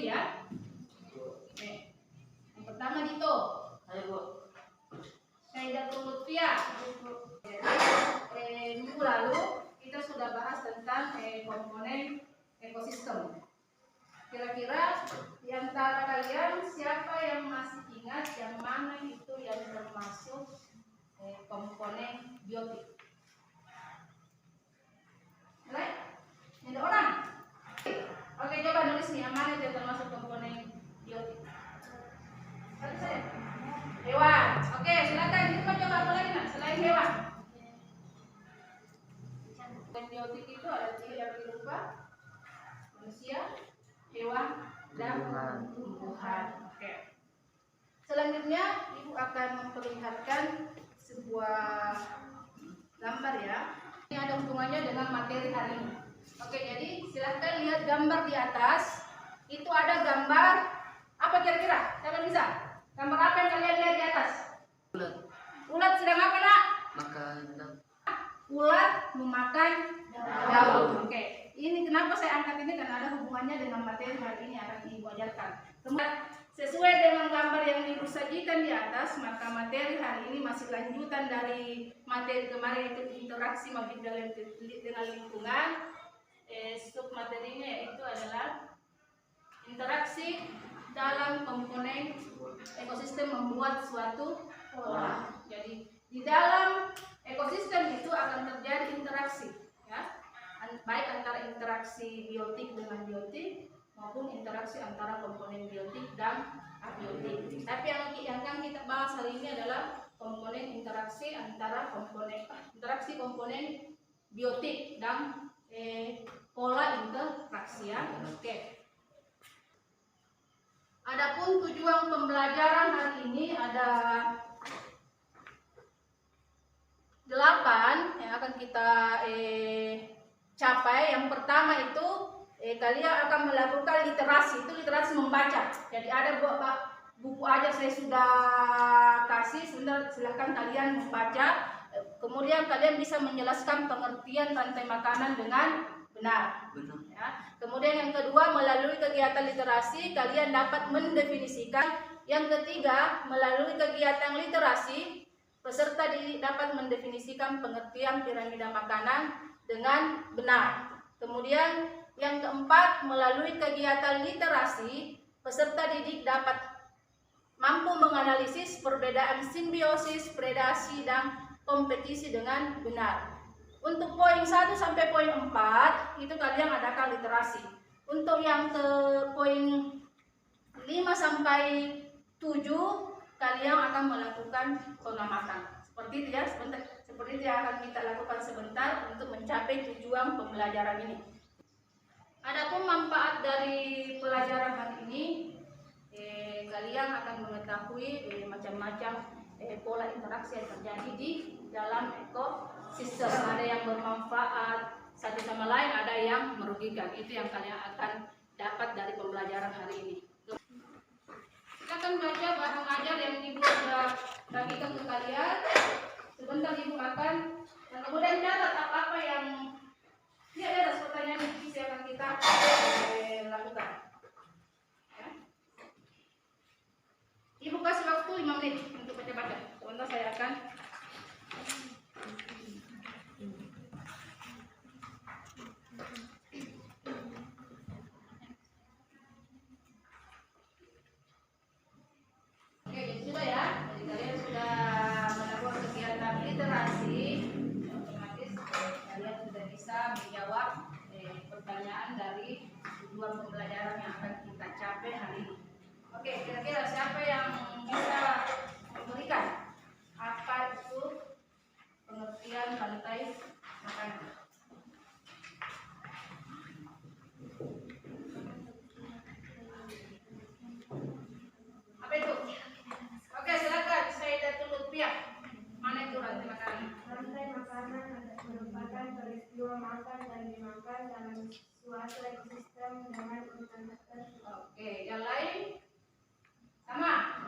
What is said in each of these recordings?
dulu ya. Oke. Yang pertama Dito. Ayo Bu. Saidatul Lutfia. Minggu lalu kita sudah bahas tentang komponen ekosistem. Kira-kira di antara kalian siapa yang masih ingat yang mana itu yang termasuk komponen biotik? Mulai? Ada orang? Oke, coba nulis nih yang mana itu yang termasuk komponen biotik. Satu saja. Hewan. Oke, silakan. Kita coba apa lagi nak selain hewan? Komponen biotik itu ada 3 yang berupa manusia, hewan, dan tumbuhan. Oke. Selanjutnya Ibu akan memperlihatkan sebuah gambar ya. Ini ada hubungannya dengan materi hari ini. Oke, jadi silahkan lihat gambar di atas. Itu ada gambar apa kira-kira? Kalian bisa? Gambar apa yang kalian lihat di atas? Ulat. Ulat sedang apa nak? Makan daun. Ulat memakan daun. Oke. Ini kenapa saya angkat ini karena ada hubungannya dengan materi hari ini akan Ibu ajarkan. Kemudian sesuai dengan gambar yang Ibu sajikan di atas, maka materi hari ini masih lanjutan dari materi kemarin itu interaksi maupun dengan lingkungan. Submaterinya yaitu adalah interaksi dalam komponen ekosistem membuat suatu pola. Jadi di dalam ekosistem itu akan terjadi interaksi, ya, baik antara interaksi biotik dengan biotik maupun interaksi antara komponen biotik dan abiotik. Tapi yang akan kita bahas hari ini adalah komponen interaksi antara komponen biotik dan pola interaksi ya. Oke. Adapun tujuan pembelajaran hari ini ada 8 yang akan kita capai. Yang pertama itu kalian akan melakukan literasi. Itu literasi membaca. Jadi ada buku ajar saya sudah kasih. Sebentar, silahkan kalian membaca. Kemudian kalian bisa menjelaskan pengertian rantai makanan dengan benar. Ya. Kemudian yang kedua, melalui kegiatan literasi kalian dapat mendefinisikan. Yang ketiga, melalui kegiatan literasi peserta dapat mendefinisikan pengertian piramida makanan dengan benar. Kemudian yang keempat, melalui kegiatan literasi peserta didik dapat mampu menganalisis perbedaan simbiosis, predasi, dan kompetisi dengan benar. Untuk poin 1 sampai poin 4 itu kalian adakan literasi. Untuk yang ke poin 5 sampai 7 kalian akan melakukan pengamatan. Seperti itu ya, seperti itu yang akan kita lakukan sebentar untuk mencapai tujuan pembelajaran ini. Adapun manfaat dari pelajaran hari ini, kalian akan mengetahui macam-macam pola interaksi yang terjadi di dalam ekosistem. Ada yang bermanfaat satu sama lain, ada yang merugikan. Itu yang kalian akan dapat dari pembelajaran hari ini. Silakan baca bahan ajar yang Ibu sudah bagikan ke kalian. Sebentar Ibu akan, dan kemudian catat apa-apa yang ada pertanyaan yang akan kita lakukan. Ya. Ibu kasih waktu 5 menit untuk baca-baca. Sebentar saya akan menjawab pertanyaan dari tujuan pembelajaran yang akan kita capai hari ini. Oke, kira-kira siapa yang bisa memberikan apa itu pengertian rantai makanan? Apa itu? Oke, silakan. Saidatul Lutfia. Mana itu rantai makanan? Rantai makanan merupakan peristiwa makan dan dimakan dalam suatu ekosistem dengan urutan tertentu. Oke, yang lain sama.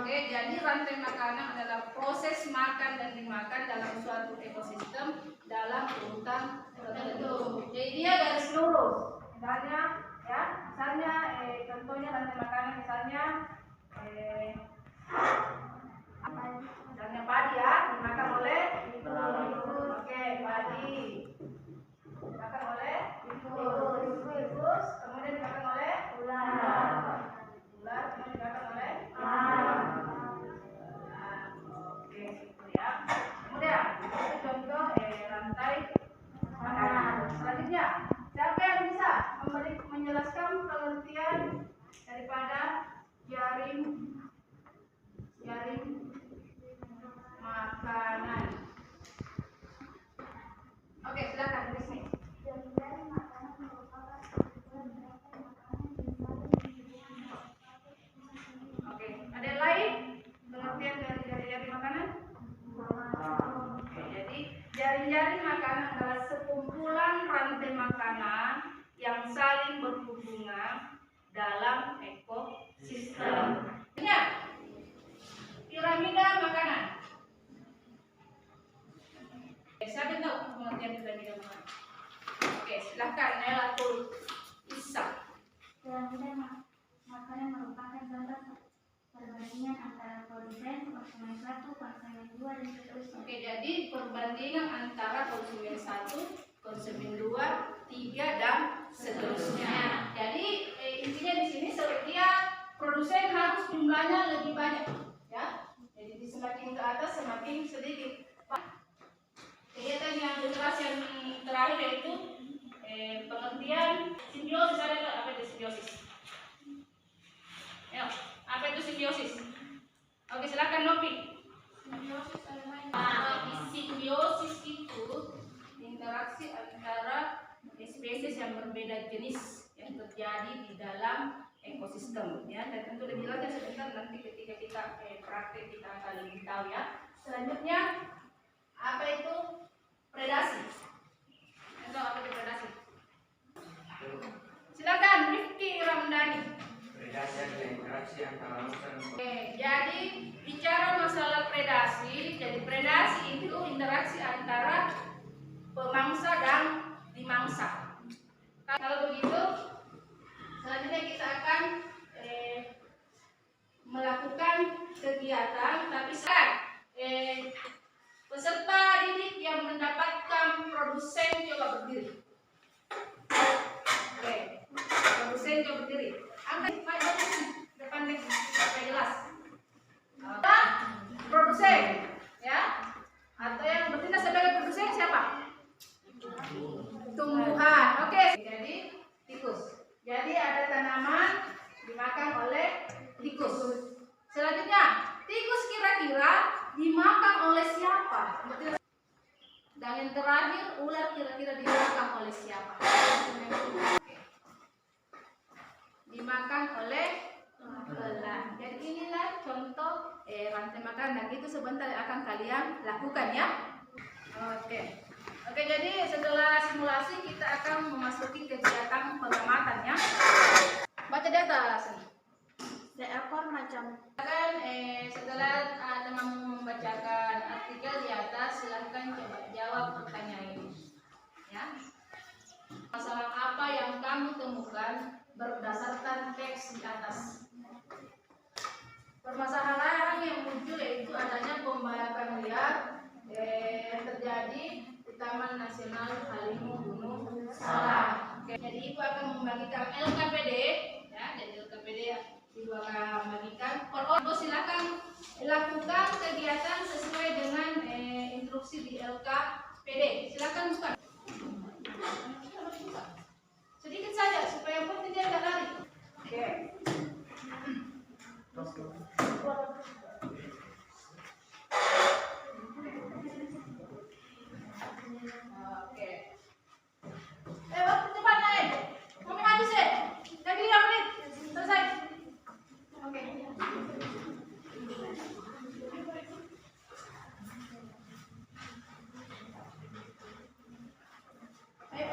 Oke, jadi rantai makanan adalah proses makan dan dimakan dalam suatu ekosistem dalam urutan tertentu. Jadi dia garis lurus. Misalnya, ya, misalnya contohnya 2 dan seterusnya. Oke, jadi perbandingan antara konsumen 1, konsumen 2, 3 dan seterusnya. Jadi intinya di sini dia produsen harus jumlahnya lebih banyak, ya. Jadi semakin ke atas semakin sedikit. Kegiatan yang generasi yang terakhir yaitu pengertian simbiosis. Ada nggak apa itu simbiosis? Ya, apa itu simbiosis? Oke, silakan Nopi. Simbiosis adalah Simbiosis itu interaksi antara spesies yang berbeda jenis yang terjadi di dalam ekosistem, ya. Dan tentu lebih lanjut sebentar nanti ketika kita praktek kita akan lebih tahu, ya. Selanjutnya apa itu predasi? Tahu apa itu predasi? Silakan Rifki Ramdhani. Predasi adalah interaksi antara mangsa dan Oke, jadi bicara masalah predasi, jadi predasi itu interaksi antara pemangsa dan dimangsa. Kalau begitu, selanjutnya kita akan melakukan kegiatan, tapi peserta didik yang mendapatkan produsen coba berdiri. Oke, produsen coba berdiri. Angkat depan nih supaya jelas. Produsen, ya, atau yang bertindak sebagai produsen siapa? Tumbuhan. Oke. Jadi tikus. Jadi ada tanaman dimakan oleh tikus. Selanjutnya, tikus kira-kira dimakan oleh siapa? Dan yang terakhir, ular kira-kira dimakan oleh siapa? Dimakan oleh ular. Jadi inilah contoh rantai makanan, dan itu sebentar akan kalian lakukan, ya. Oke. Oke, jadi setelah simulasi kita akan memasuki kegiatan pengamatan, ya. Baca di atas. seekor macam. Silakan setelah teman membacakan artikel di atas, silahkan coba jawab pertanyaan ini, ya. Masalah apa yang kamu temukan berdasarkan teks di atas? Permasalahan yang muncul yaitu adanya pembalakan liar yang terjadi di Taman Nasional Harimau Gunung Salak. Oke, jadi Ibu akan membagikan LKPD, ya. Jadi LKPD Ibu akan membagikan. Ibu silakan lakukan kegiatan sesuai dengan instruksi di LKPD. Silakan buka. Sedikit saja supaya yang penting dia nggak lari. Oke. Oke. Waktu cepat naik. Kami habis ya. Lagi 5 menit. Selesai. Oke. Ayo.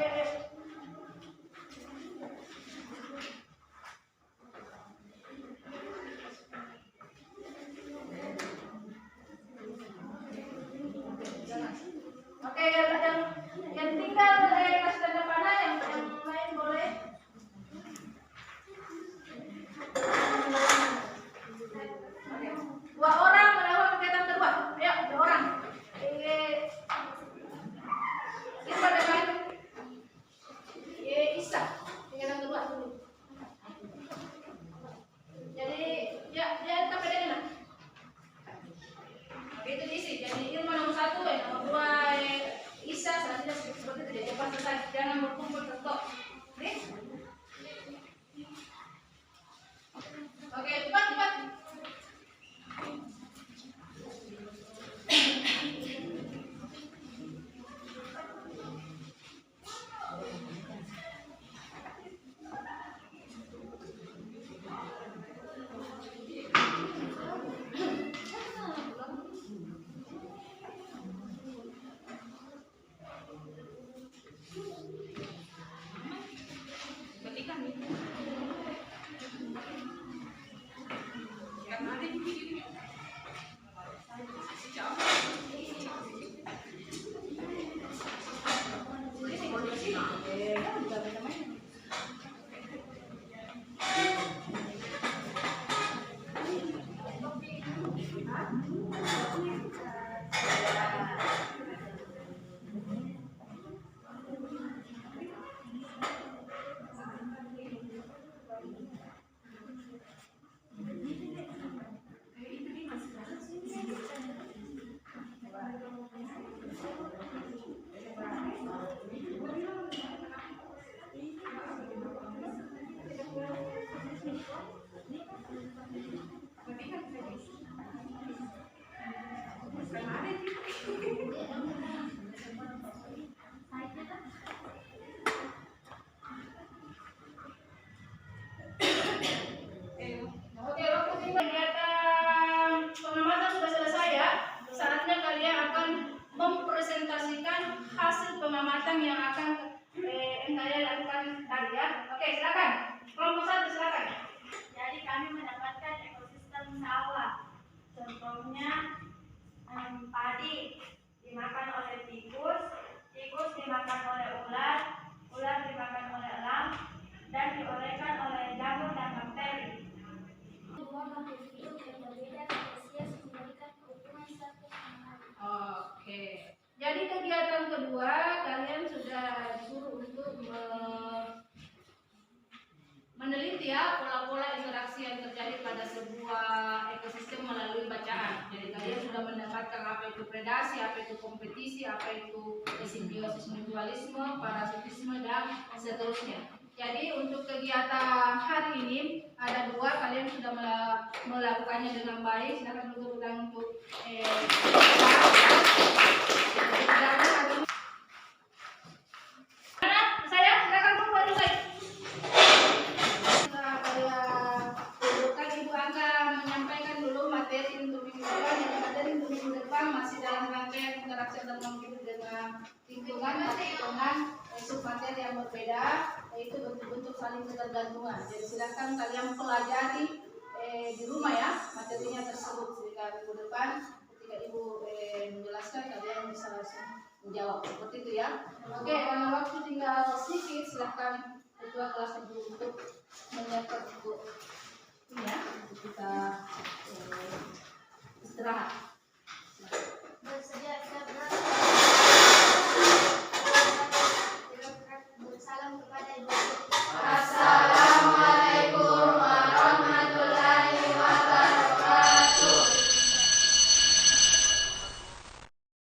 interaksi yang terjadi pada sebuah ekosistem melalui bacaan. Jadi kalian sudah mendapatkan apa itu predasi, apa itu kompetisi, apa itu simbiosis mutualisme, parasitisme, dan seterusnya. Jadi untuk kegiatan hari ini ada 2, kalian sudah melakukannya dengan baik. Silakan dulu untuk saya silakan dulu baru saya. Ibu Angga menyampaikan dulu materi untuk minggu depan. Yang materi untuk minggu depan masih dalam rangkaian interaksi antar hidup dengan lingkungan, tapi dengan submateri yang berbeda, yaitu bentuk-bentuk saling ketergantungan. Jadi silakan kalian pelajari di rumah ya materinya tersebut, sehingga minggu depan ketika ibu menjelaskan kalian bisa langsung menjawab seperti itu ya. Oke, karena waktu tinggal sedikit, silakan ketua kelas ibu untuk menyiapkan buku ini ya, untuk kita istirahat.